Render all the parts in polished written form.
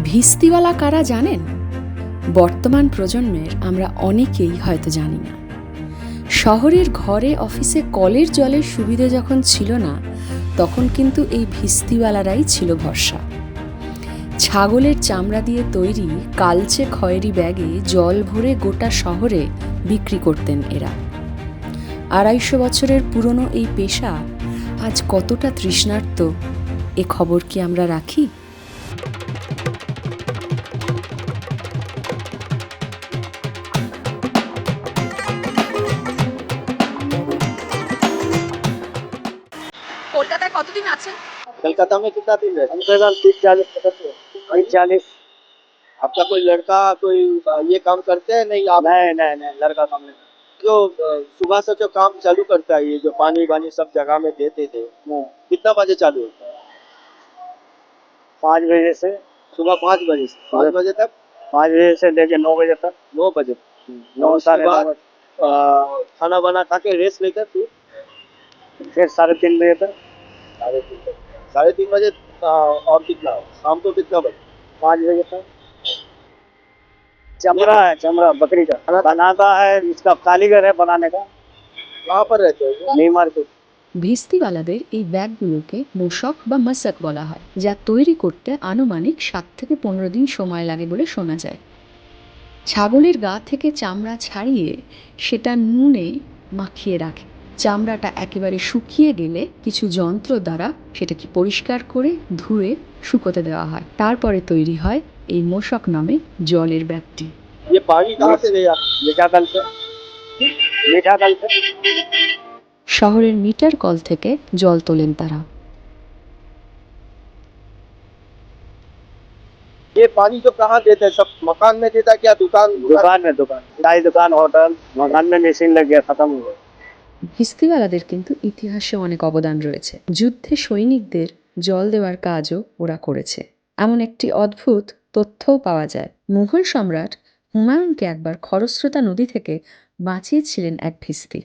ভিস্তিওয়ালা কারা জানেন? বর্তমান প্রজন্মের আমরা অনেকেই হয়তো জানি না। শহরের ঘরে অফিসে কলের জলের সুবিধে যখন ছিল না, তখন কিন্তু এই ভিস্তিওয়ালারাই ছিল ভরসা। ছাগলের চামড়া দিয়ে তৈরি কালচে খয়েরি ব্যাগে জল ভরে গোটা শহরে বিক্রি করতেন এরা। 250 বছরের পুরনো এই পেশা আজ কতটা তৃষ্ণার্ত, এ খবর কি আমরা রাখি? কলকাতায় কতদিন আছেন? कलकत्ता में कितना दिन है? कम से कम 30-40 40। आपका कोई लड़का कोई ये काम करते हैं? नहीं आप? नहीं लड़का काम नहीं। जो सुबह से जो काम चालू करता है, ये जो पानी वानी सब जगह में देते थे, कितना बजे चालू होता है? 5 बजे से सुबह 5 बजे से 5 बजे तक। 5 बजे से लेके 9 बजे तक। 9 बजे। 9 साढ़े 9 बजे खाना बना खा के रेस्ट लेकर फिर 3:30 बजे तक। 3:30 बजे और कितना शाम को कितना बजे? 5 बजे तक। चमड़ा है, चमड़ा बकरी का बनाता है, इसका कारीगर है बनाने का। कहाँ पर रहते हो? New market. ভিস্তিওয়ালাদের এই ব্যাগগুলোকে মোশক বা মাসাক বলা হয়, যা তৈরি করতে আনুমানিক 7 থেকে 15 দিন সময় লাগে বলে শোনা যায়। ছাগলের গা থেকে চামড়া ছাড়িয়ে সেটা নুনে মাখিয়ে রাখে। চামড়াটা একেবারে শুকিয়ে গেলে কিছু যন্ত্র দ্বারা সেটাকে পরিষ্কার করে ধুয়ে শুকোতে দেওয়া হয়। তারপরে তৈরি হয় এই মোশক নামে জলের ব্যাগটি। ये पानी कहाँ से ले आते? मीठा कल से। मीठा कल से। শহরের মিটার কল থেকে জল তোলেন তারা। ये पानी तो कहाँ देते हैं? सब मकान में देता है क्या दुकान? दुकान चाय दुकान होटल मकान में मशीन लग गया, खत्म हो गया। ভিস্তিওয়ালাদের কিন্তু ইতিহাসে অনেক অবদান রয়েছে। যুদ্ধে সৈনিকদের জল দেওয়ার কাজও ওরা করেছে। এমন একটি অদ্ভুত তথ্যও পাওয়া যায়। মুঘল সম্রাট হুমায়ুনকে একবার খরস্রোতা নদী থেকে বাঁচিয়েছিলেন এক ভিস্তি।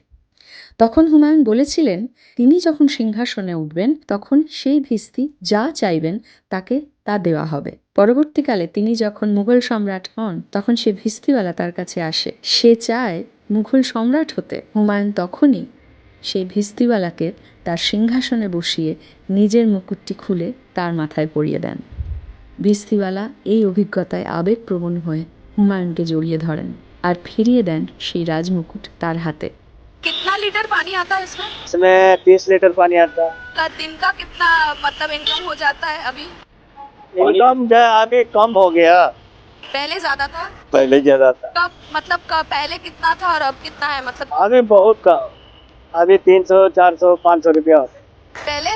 তখন হুমায়ুন বলেছিলেন, তিনি যখন সিংহাসনে উঠবেন তখন সেই ভিস্তি যা চাইবেন তাকে তা দেওয়া হবে। পরবর্তীকালে তিনি যখন মুঘল সম্রাট হন, তখন সে ভিস্তিওয়ালা তার কাছে আসে। সে চায় মুঘল সম্রাট হতে। হুমায়ুন তখনই সেই ভিস্তিওয়ালাকে তার সিংহাসনে বসিয়ে নিজের মুকুটটি খুলে তার মাথায় পরিয়ে দেন। ভিস্তিওয়ালা এই অভিজ্ঞতায় আবেগপ্রবণ হয়ে হুমায়ুনকে জড়িয়ে ধরেন আর ফিরিয়ে দেন সেই রাজমুকুট তার হাতে। कितना लीटर पानी आता है इसमें? इसमें 30 लीटर पानी आता है। दिन का कितना मतलब इनकम हो जाता है अभी? इनकम जो है अभी कम हो गया, पहले ज्यादा था? पहले ज्यादा था। कब मतलब कब पहले कितना था और अब कितना है मतलब? अभी बहुत कम, अभी 300 400 500 रुपया। पहले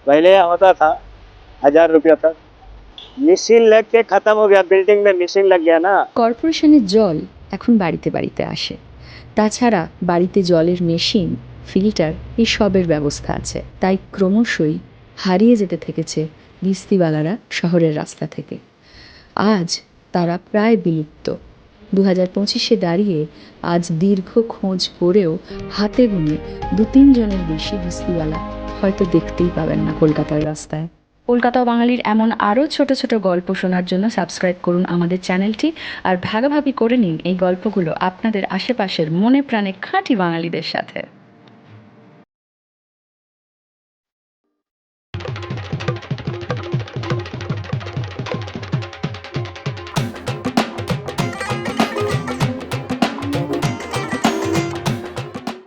पहले होता था 1000 रुपया तक। मशीन लग के खत्म हो गया, बिल्डिंग में मशीन लग गया ना। কর্পোরেশনের জল এখন বাড়িতে বাড়িতে আসে। তাছাড়া বাড়িতে জলের মেশিন, ফিল্টার এসবের ব্যবস্থা আছে। তাই ক্রমশই হারিয়ে যেতে থেকেছে ভিস্তিওয়ালারা শহরের রাস্তা থেকে। আজ তারা প্রায় বিলুপ্ত। 2025-এ দাঁড়িয়ে আজ দীর্ঘ খোঁজ করেও হাতে গুনে 2-3 জনের বেশি ভিস্তিওয়ালা হয়তো দেখতেই পাবেন না কলকাতার রাস্তায়। কলকাতা বাঙালির এমন আরও ছোট ছোট গল্প শোনার জন্য সাবস্ক্রাইব করুন আমাদের চ্যানেলটি, আর ভাগাভাগি করে নিন এই গল্পগুলো আপনাদের আশেপাশের মনে প্রাণে খাঁটি বাঙালিদের সাথে।